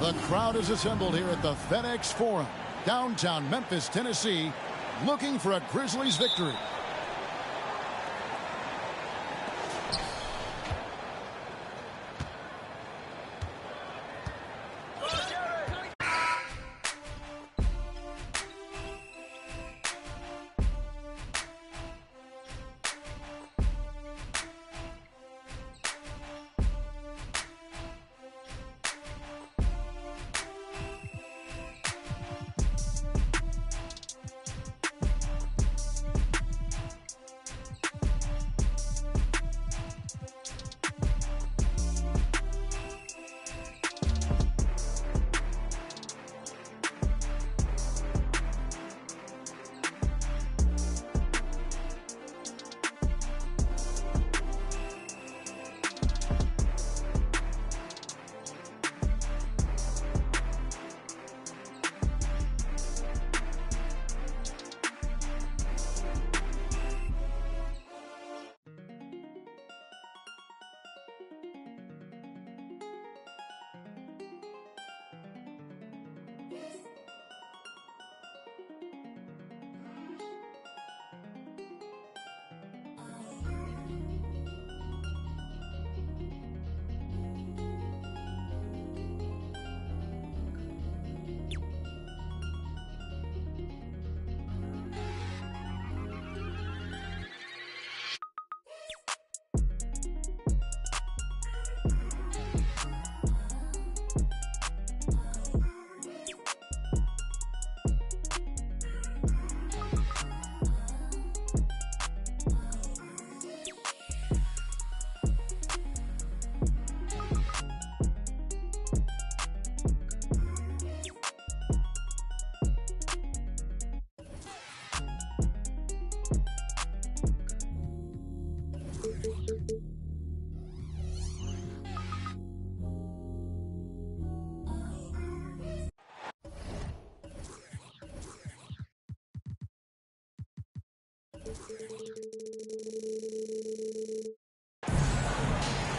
The crowd is assembled here at the FedEx Forum, downtown Memphis, Tennessee, looking for a Grizzlies victory.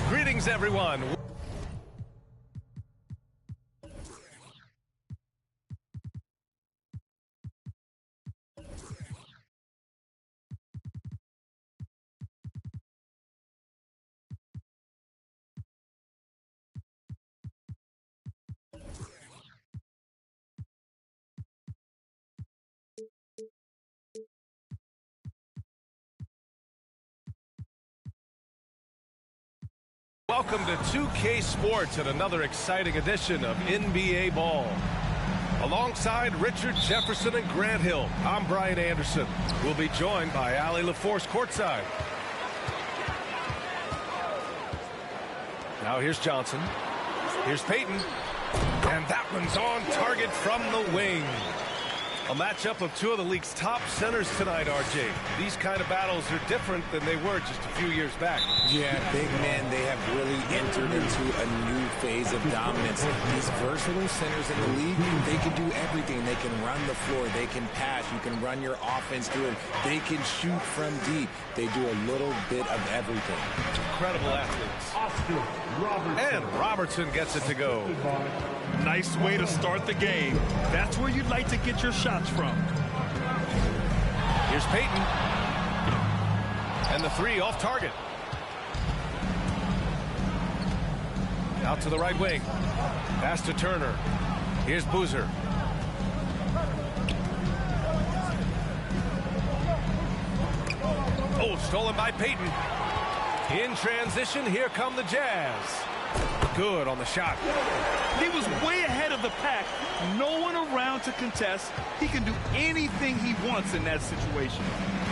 Greetings, everyone. Welcome to 2K Sports and another exciting edition of NBA Ball. Alongside Richard Jefferson and Grant Hill, I'm Brian Anderson. We'll be joined by Allie LaForce courtside. Now here's Johnson. Here's Payton. And that one's on target from the wing. A matchup of two of the league's top centers tonight, RJ. These kind of battles are different than they were just a few years back. Yeah, big men, they have really entered into a new phase of dominance. These versatile centers in the league, they can do everything. They can run the floor, they can pass, you can run your offense through it. They can shoot from deep. They do a little bit of everything. Incredible athletes. And Robertson gets it to go. Nice way to start the game. That's where you'd like to get your shots from. Here's Payton. And the three off target. Out to the right wing. Pass to Turner. Here's Boozer. Oh, stolen by Payton. In transition, here come the Jazz. Good on the shot. He was way ahead of the pack. No one around to contest. He can do anything he wants in that situation.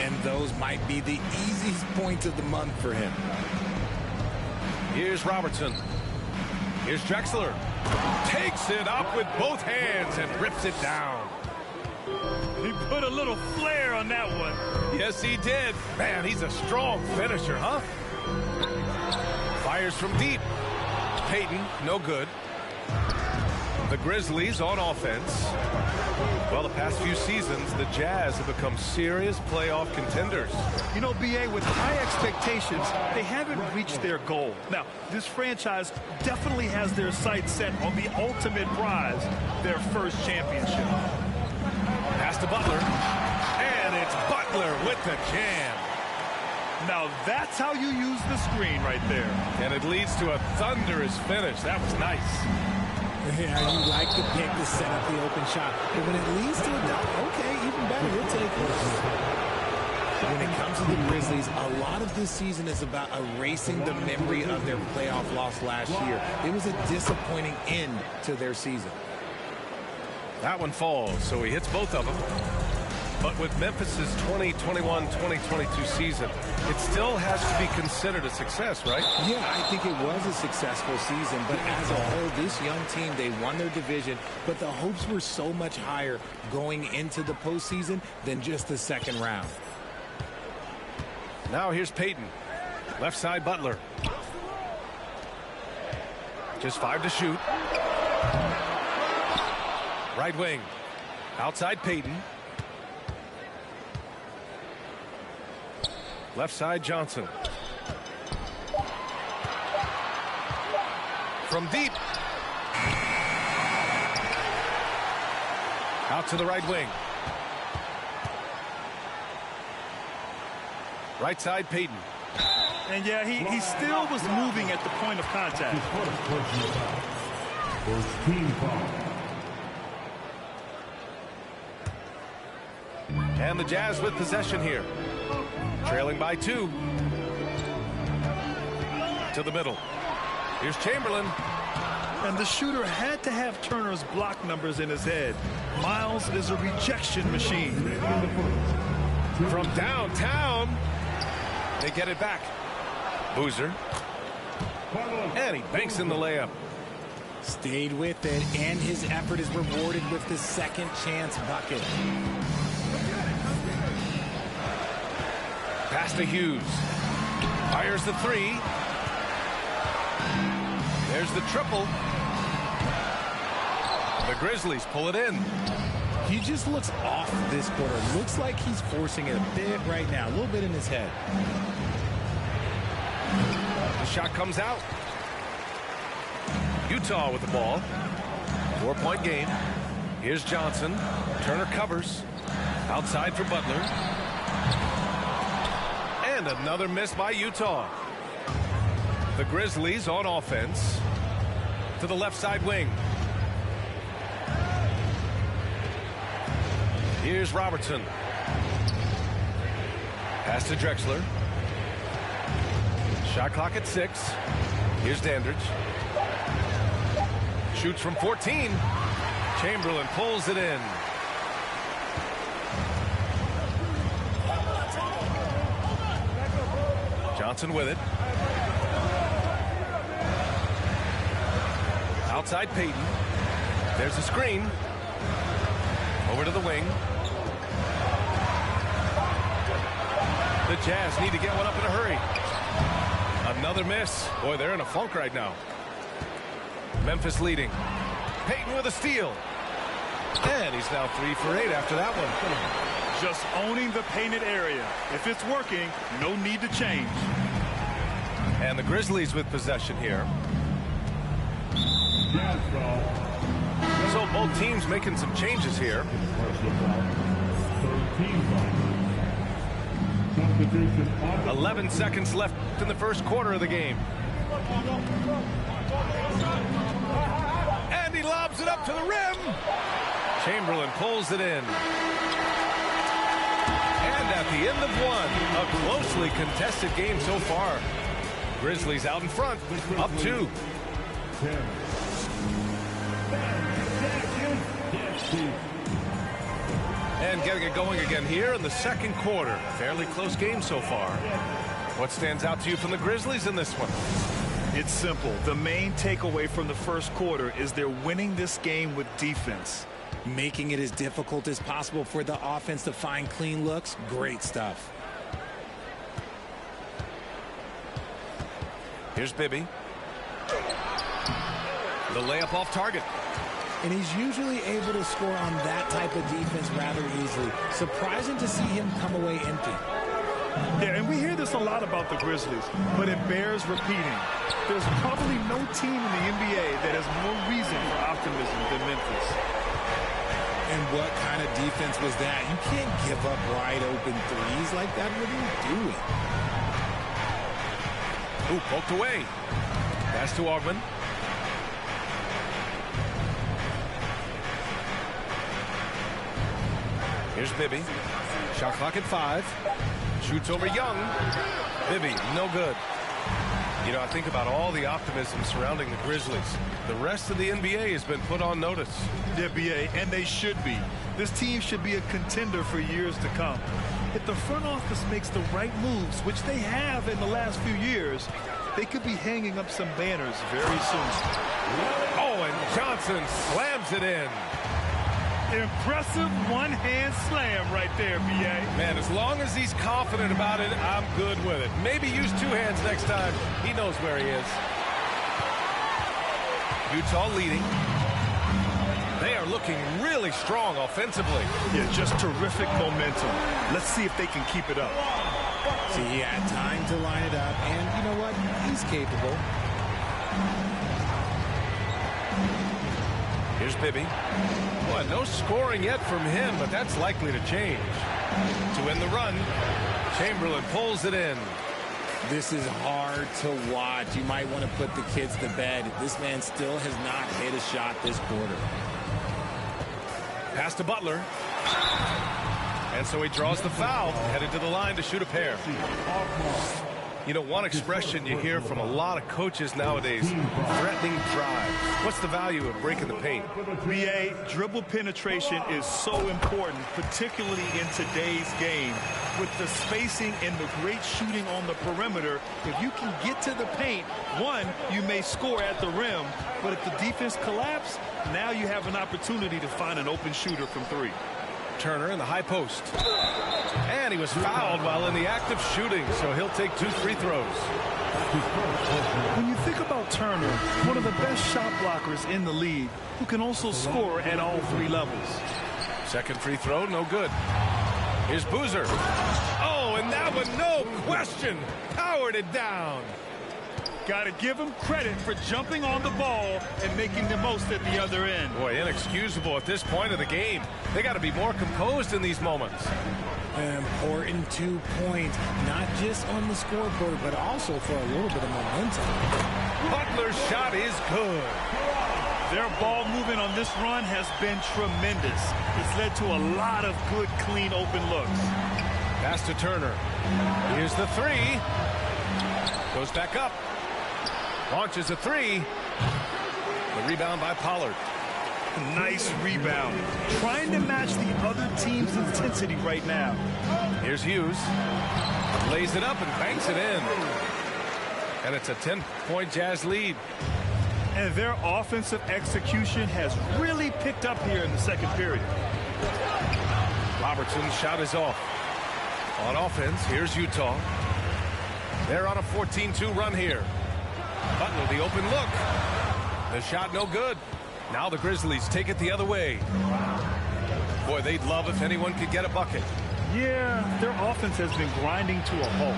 And those might be the easiest points of the month for him. Here's Robertson. Here's Drexler. Takes it up with both hands and rips it down. He put a little flair on that one. Yes, he did. Man, he's a strong finisher, huh? Fires from deep. Payton, no good. The Grizzlies on offense. Well, the past few seasons, the Jazz have become serious playoff contenders. You know, B.A., with high expectations, they haven't reached their goal. Now, this franchise definitely has their sights set on the ultimate prize, their first championship. Pass to Butler. And it's Butler with the jam. Now, that's how you use the screen right there. And it leads to a thunderous finish. That was nice. Yeah, you like the pick to set up the open shot. But when it leads to a dunk, okay, even better, you'll take it. When it comes to the Grizzlies, a lot of this season is about erasing the memory of their playoff loss last year. It was a disappointing end to their season. That one falls, so he hits both of them. But with Memphis's 2021-2022 season, it still has to be considered a success, right? Yeah, I think it was a successful season, but as a whole, this young team, they won their division, but the hopes were so much higher going into the postseason than just the second round. Now here's Payton. Left side, Butler. Just 5 to shoot. Right wing. Outside Payton. Left side, Johnson. From deep. Out to the right wing. Right side, Payton. And yeah, he still was moving at the point of contact. And the Jazz with possession here. Trailing by 2. To the middle. Here's Chamberlain. And the shooter had to have Turner's block numbers in his head. Miles is a rejection machine. From downtown. They get it back. Boozer. And he banks in the layup. Stayed with it, and his effort is rewarded with the second chance bucket. Pass to Hughes. Fires the 3. There's the triple. The Grizzlies pull it in. He just looks off this quarter. Looks like he's forcing it a bit right now. A little bit in his head. The shot comes out. Utah with the ball. 4-point game. Here's Johnson. Turner covers. Outside for Butler. And another miss by Utah. The Grizzlies on offense. To the left side wing. Here's Robertson. Pass to Drexler. Shot clock at 6. Here's Dandridge. Shoots from 14. Chamberlain pulls it in. Johnson with it. Outside Payton. There's a screen. Over to the wing. The Jazz need to get one up in a hurry. Another miss. Boy, they're in a funk right now. Memphis leading. Payton with a steal. And he's now 3 for 8 after that one. Just owning the painted area. If it's working, no need to change. And the Grizzlies with possession here. So both teams making some changes here. 11 seconds left in the first quarter of the game. And he lobs it up to the rim. Chamberlain pulls it in. And at the end of one, a closely contested game so far. Grizzlies out in front, up 2. And getting it going again here in the second quarter. Fairly close game so far. What stands out to you from the Grizzlies in this one? It's simple. The main takeaway from the first quarter is they're winning this game with defense. Making it as difficult as possible for the offense to find clean looks. Great stuff. Here's Bibby. The layup off target. and he's usually able to score on that type of defense rather easily. Surprising to see him come away empty. Yeah, and we hear this a lot about the Grizzlies, but it bears repeating. There's probably no team in the NBA that has more reason for optimism than Memphis. And what kind of defense was that? You can't give up wide open threes like that. What are you doing? Ooh, poked away. Pass to Augman. Here's Bibby. Shot clock at 5. Shoots over Young. Bibby, no good. You know, I think about all the optimism surrounding the Grizzlies. The rest of the NBA has been put on notice. The NBA, and they should be. This team should be a contender for years to come. If the front office makes the right moves, which they have in the last few years, they could be hanging up some banners very soon. Oh, and Johnson slams it in. Impressive one-hand slam right there, B.A. Man, as long as he's confident about it, I'm good with it. Maybe use 2 hands next time. He knows where he is. Utah leading. They are looking really strong offensively. Yeah, just terrific momentum. Let's see if they can keep it up. See, he had time to line it up, and you know what? He's capable. Here's Bibby. Boy, no scoring yet from him, but that's likely to change. To end the run, Chamberlain pulls it in. This is hard to watch. You might want to put the kids to bed. This man still has not hit a shot this quarter. Pass to Butler. And so he draws the foul, headed to the line to shoot a pair. You know, one expression you hear from a lot of coaches nowadays, threatening drive. What's the value of breaking the paint? B.A., dribble penetration is so important, particularly in today's game. With the spacing and the great shooting on the perimeter, if you can get to the paint, one, you may score at the rim, but if the defense collapses, now you have an opportunity to find an open shooter from 3. Turner in the high post. And he was fouled while in the act of shooting, so he'll take 2 free throws. When you think about Turner, one of the best shot blockers in the league, who can also score at all 3 levels. Second free throw, no good. Here's Boozer. Oh, and that one, no question, powered it down. Got to give him credit for jumping on the ball and making the most at the other end. Boy, inexcusable at this point of the game. They got to be more composed in these moments. An important 2 points, not just on the scoreboard, but also for a little bit of momentum. Butler's shot is good. Their ball movement on this run has been tremendous. It's led to a lot of good, clean, open looks. Pass to Turner. Here's the 3. Goes back up. Launches a 3. The rebound by Pollard. Nice rebound. Trying to match the other team's intensity right now. Here's Hughes. Lays it up and banks it in. And it's a 10-point Jazz lead. And their offensive execution has really picked up here in the second period. Robertson's shot is off. On offense, here's Utah. They're on a 14-2 run here. Butler, the open look. The shot no good. Now the Grizzlies take it the other way. Boy, they'd love if anyone could get a bucket. Yeah, their offense has been grinding to a halt.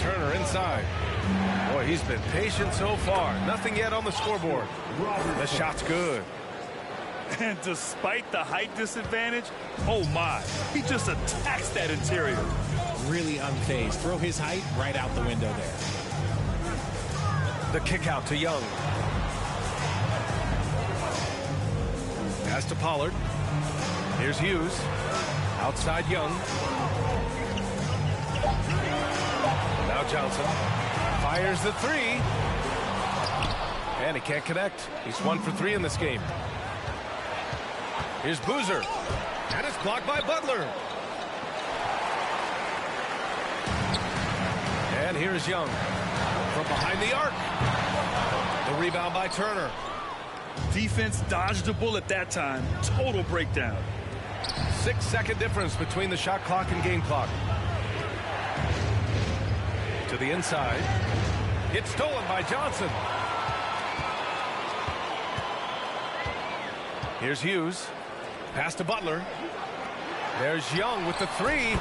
Turner inside. Boy, he's been patient so far. Nothing yet on the scoreboard. The shot's good. And despite the height disadvantage, oh my, he just attacks that interior. Really unfazed. Throw his height right out the window there. The kick out to Young. Pass to Pollard. Here's Hughes. Outside Young. Now Johnson. Fires the 3. And he can't connect. He's 1 for 3 in this game. Here's Boozer. And it's blocked by Butler. And here's Young. From behind the arc. The rebound by Turner. Defense dodged a bullet that time. Total breakdown. 6-second difference between the shot clock and game clock. To the inside. It's stolen by Johnson. Here's Hughes. Pass to Butler. There's Young with the three.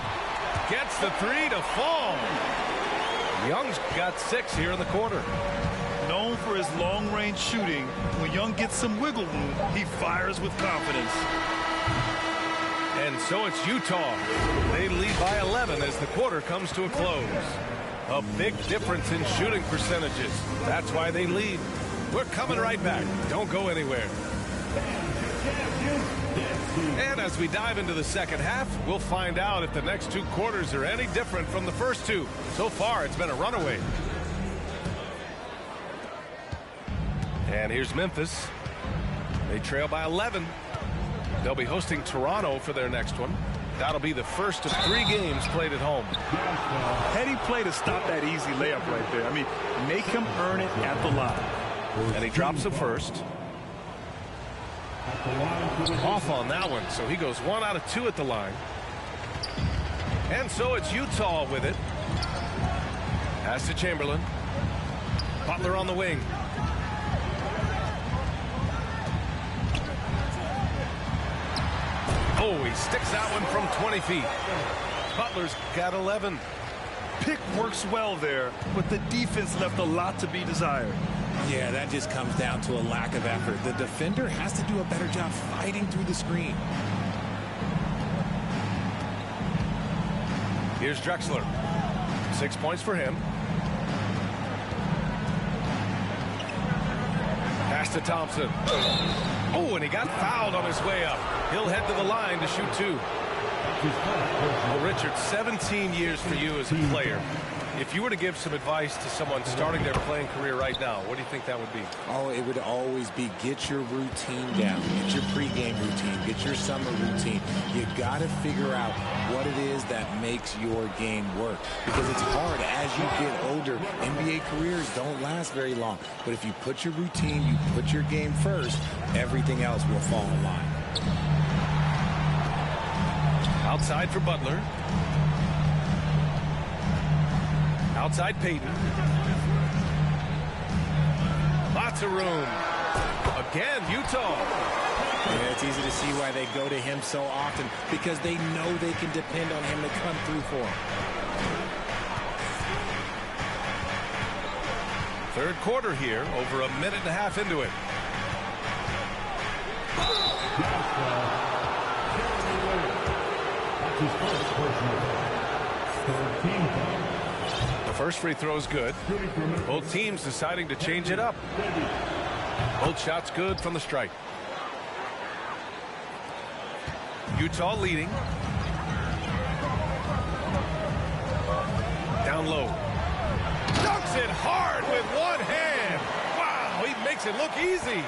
Gets the three to fall. Young's got 6 here in the quarter. Known for his long-range shooting, when Young gets some wiggle room, he fires with confidence. And so it's Utah. They lead by 11 as the quarter comes to a close. A big difference in shooting percentages. That's why they lead. We're coming right back. Don't go anywhere. And as we dive into the second half, we'll find out if the next 2 quarters are any different from the first 2. So far, it's been a runaway. And here's Memphis. They trail by 11. They'll be hosting Toronto for their next one. That'll be the first of 3 games played at home. Heady play to stop that easy layup right there. I mean, make him earn it at the line. And he drops the first. Off on that one, so he goes 1 out of 2 at the line. And so it's Utah with it. Pass to Chamberlain. Butler on the wing. Oh, he sticks that one from 20 feet. Butler's got 11. Pick works well there, but the defense left a lot to be desired. Yeah, that just comes down to a lack of effort. The defender has to do a better job fighting through the screen. Here's Drexler. 6 points for him. Pass to Thompson. Oh, and he got fouled on his way up. He'll head to the line to shoot 2. Well, Richard, 17 years for you as a player. If you were to give some advice to someone starting their playing career right now, what do you think that would be? Oh, it would always be get your routine down. Get your pregame routine. Get your summer routine. You got to figure out what it is that makes your game work. Because it's hard as you get older. NBA careers don't last very long. But if you put your routine, you put your game first, everything else will fall in line. Outside for Butler. Outside Payton. Lots of room. Again, Utah. Yeah, it's easy to see why they go to him so often, because they know they can depend on him to come through for them. Third quarter here, over a minute and a half into it. The first free throw is good. Both teams deciding to change it up. Both shots good from the stripe. Utah leading. Down low. Dunks it hard with one hand. Wow, he makes it look easy.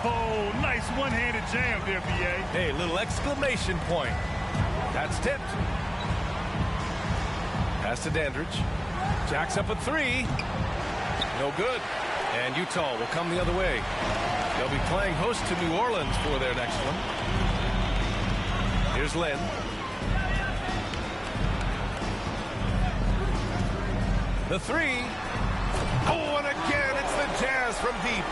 Oh, nice one-handed jam there, B.A. Hey, little exclamation point. That's tipped. Pass to Dandridge. Jacks up a 3. No good. And Utah will come the other way. They'll be playing host to New Orleans for their next one. Here's Lynn. The 3. Oh, and again, it's the Jazz from deep.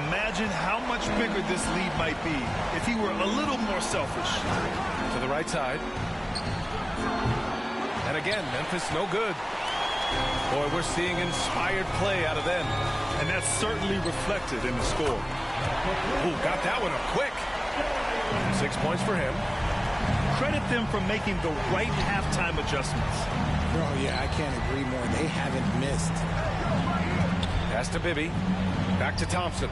Imagine how much bigger this lead might be if he were a little more selfish. To the right side. And again, Memphis no good. Boy, we're seeing inspired play out of them. And that's certainly reflected in the score. Ooh, got that one up quick. 6 points for him. Credit them for making the right halftime adjustments. Oh, yeah, I can't agree more. They haven't missed. Pass to Bibby. Back to Thompson.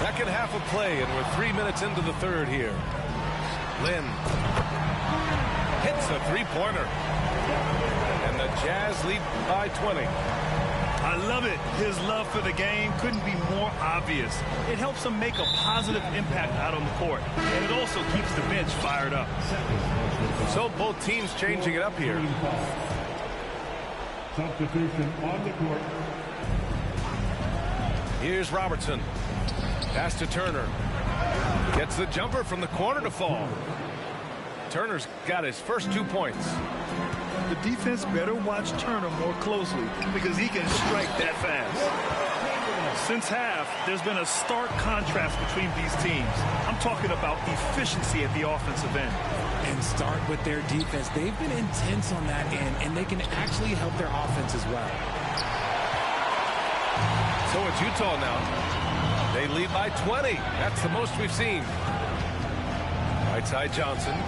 Second half of play, and we're 3 minutes into the third here. Lynn hits a three-pointer. And the Jazz lead by 20. I love it. His love for the game couldn't be more obvious. It helps him make a positive impact out on the court. And it also keeps the bench fired up. So both teams changing it up here. Substitution on the court. Here's Robertson. Pass to Turner. Gets the jumper from the corner to fall. Turner's got his first 2 points. The defense better watch Turner more closely because he can strike that fast. Since half, there's been a stark contrast between these teams. I'm talking about efficiency at the offensive end. And start with their defense. They've been intense on that end, and they can actually help their offense as well. So it's Utah now. They lead by 20. That's the most we've seen. Right side Johnson.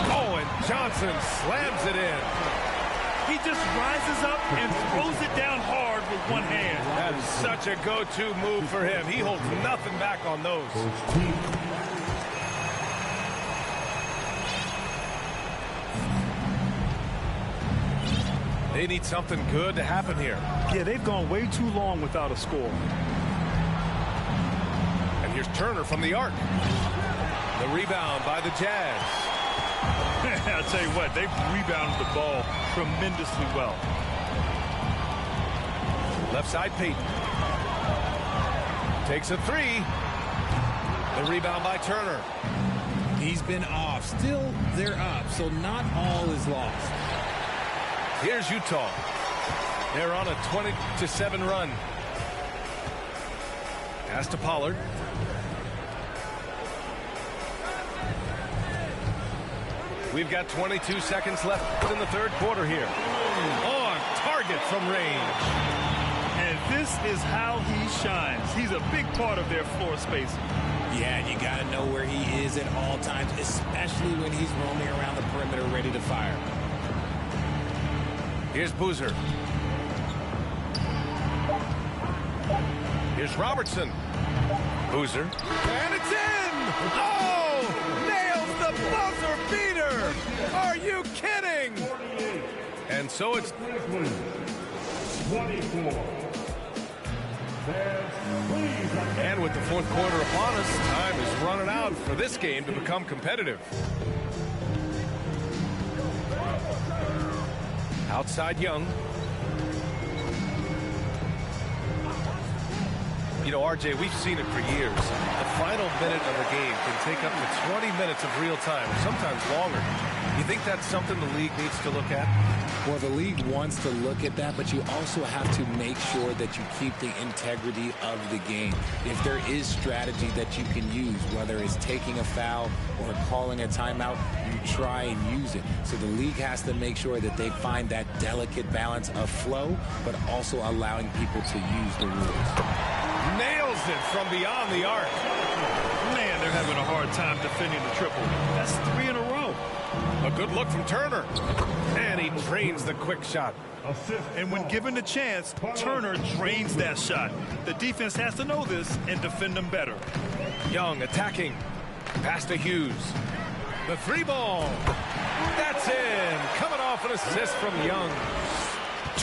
Oh, and Johnson slams it in. He just rises up and throws it down hard with one hand. That is such a go-to move for him. He holds nothing back on those. They need something good to happen here. Yeah, they've gone way too long without a score. And here's Turner from the arc. The rebound by the Jazz. I'll tell you what, they've rebounded the ball tremendously well. Left side Peyton. Takes a three. The rebound by Turner. He's been off. Still, they're up, so not all is lost. Here's Utah. They're on a 20-7 run. Pass to Pollard. We've got 22 seconds left in the third quarter here. On target from range. And this is how he shines. He's a big part of their floor spacing. Yeah, and you got to know where he is at all times, especially when he's roaming around the perimeter ready to fire. Here's Boozer. Here's Robertson. Boozer. And it's in! Oh! Nails the buzzer beater! Are you kidding? And so it's 24. And with the fourth quarter upon us, time is running out for this game to become competitive. Outside Young. You know, RJ, we've seen it for years. The final minute of the game can take up to 20 minutes of real time, sometimes longer. You think that's something the league needs to look at? Well, the league wants to look at that, but you also have to make sure that you keep the integrity of the game. If there is strategy that you can use, whether it's taking a foul or calling a timeout, you try and use it. So the league has to make sure that they find that delicate balance of flow, but also allowing people to use the rules. Nails it from beyond the arc. Man, they're having a hard time defending the triple. That's 3 in a row. A good look from Turner. And he drains the quick shot. And when given the chance, Turner drains that shot. The defense has to know this and defend them better. Young attacking. Pass to Hughes. The three ball. That's in. Coming off an assist from Young.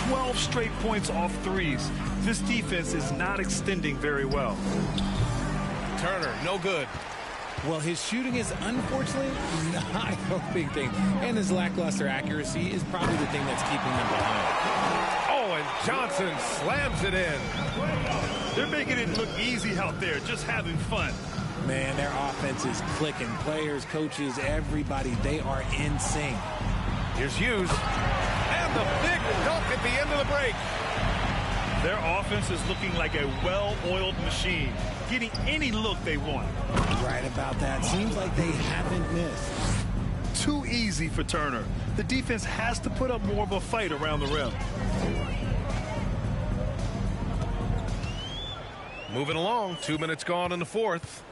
12 straight points off threes. This defense is not extending very well. Turner, no good. Well, his shooting is unfortunately not a big thing. And his lackluster accuracy is probably the thing that's keeping them behind. Oh, and Johnson slams it in. They're making it look easy out there, just having fun. Man, their offense is clicking. Players, coaches, everybody, they are in sync. Here's Hughes. And the big dunk at the end of the break. Their offense is looking like a well-oiled machine, getting any look they want. Right about that. Seems like they haven't missed. Too easy for Turner. The defense has to put up more of a fight around the rim. Moving along, 2 minutes gone in the fourth.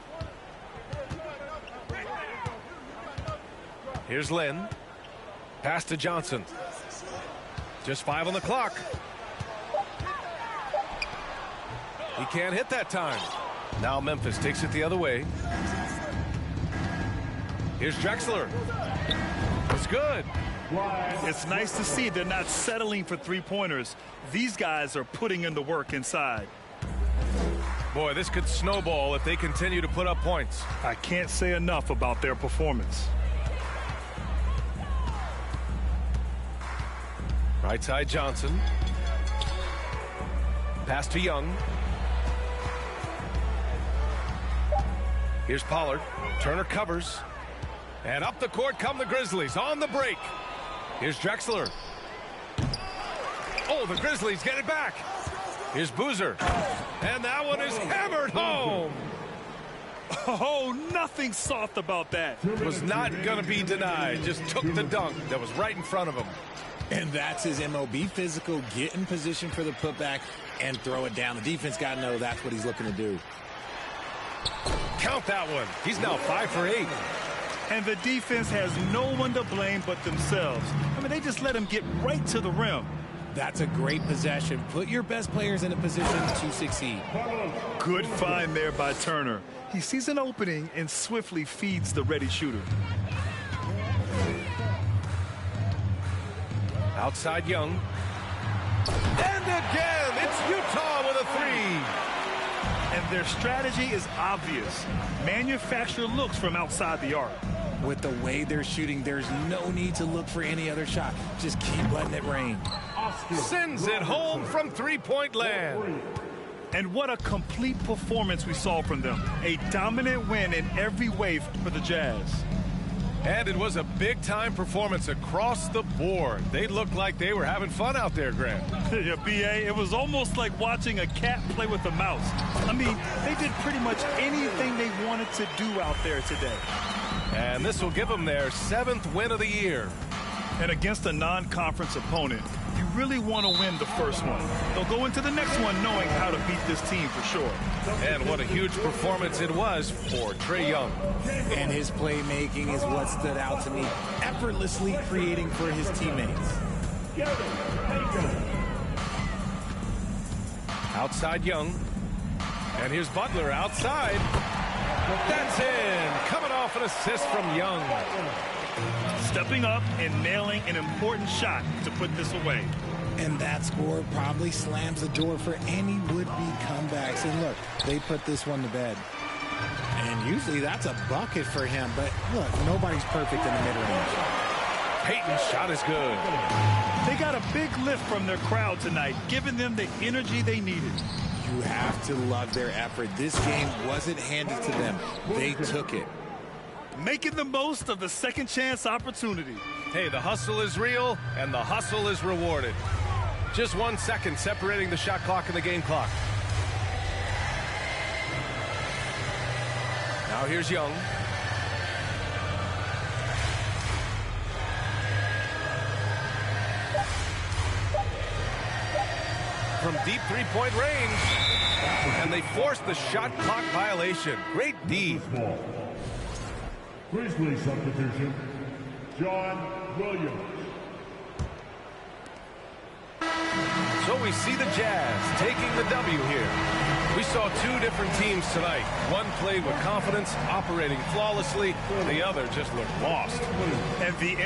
Here's Lynn. Pass to Johnson. Just 5 on the clock. He can't hit that time. Now Memphis takes it the other way. Here's Drexler. It's good. It's nice to see they're not settling for three-pointers. These guys are putting in the work inside. Boy, this could snowball if they continue to put up points. I can't say enough about their performance. Right side Johnson. Pass to Young. Here's Pollard. Turner covers. And up the court come the Grizzlies on the break. Here's Drexler. Oh, the Grizzlies get it back. Here's Boozer. And that one is hammered home. Oh, nothing soft about that. Was not going to be denied. Just took the dunk that was right in front of him. And that's his MOB, physical, get in position for the putback and throw it down. The defense got to know that's what he's looking to do. Count that one. He's now 5 for 8. And the defense has no one to blame but themselves. I mean, they just let him get right to the rim. That's a great possession. Put your best players in a position to succeed. Good find there by Turner. He sees an opening and swiftly feeds the ready shooter. Outside Young. And again, it's Utah with a 3. And their strategy is obvious. Manufacture looks from outside the arc. With the way they're shooting, there's no need to look for any other shot. Just keep letting it rain. Sends it home from three-point land. And what a complete performance we saw from them. A dominant win in every way for the Jazz. And it was a big-time performance across the board. They looked like they were having fun out there, Grant. Yeah, B.A., it was almost like watching a cat play with a mouse. I mean, they did pretty much anything they wanted to do out there today. And this will give them their 7th win of the year. And against a non-conference opponent, you really want to win the first one. They'll go into the next one knowing how to beat this team for sure. And what a huge performance it was for Trae Young. And his playmaking is what stood out to me, effortlessly creating for his teammates. Outside Young. And here's Butler outside. That's in. Coming off an assist from Young. Stepping up and nailing an important shot to put this away. And that score probably slams the door for any would-be comebacks. And look, they put this one to bed. And usually that's a bucket for him. But look, nobody's perfect in the mid-range. Payton's shot is good. They got a big lift from their crowd tonight, giving them the energy they needed. You have to love their effort. This game wasn't handed to them. They took it. Making the most of the second chance opportunity. Hey, the hustle is real, and the hustle is rewarded. Just 1 second separating the shot clock and the game clock. Now here's Young. From deep three-point range. And they forced the shot clock violation. Great D. Grizzlies substitution, John Williams. So we see the Jazz taking the W here. We saw 2 different teams tonight. One played with confidence, operating flawlessly. The other just looked lost. And the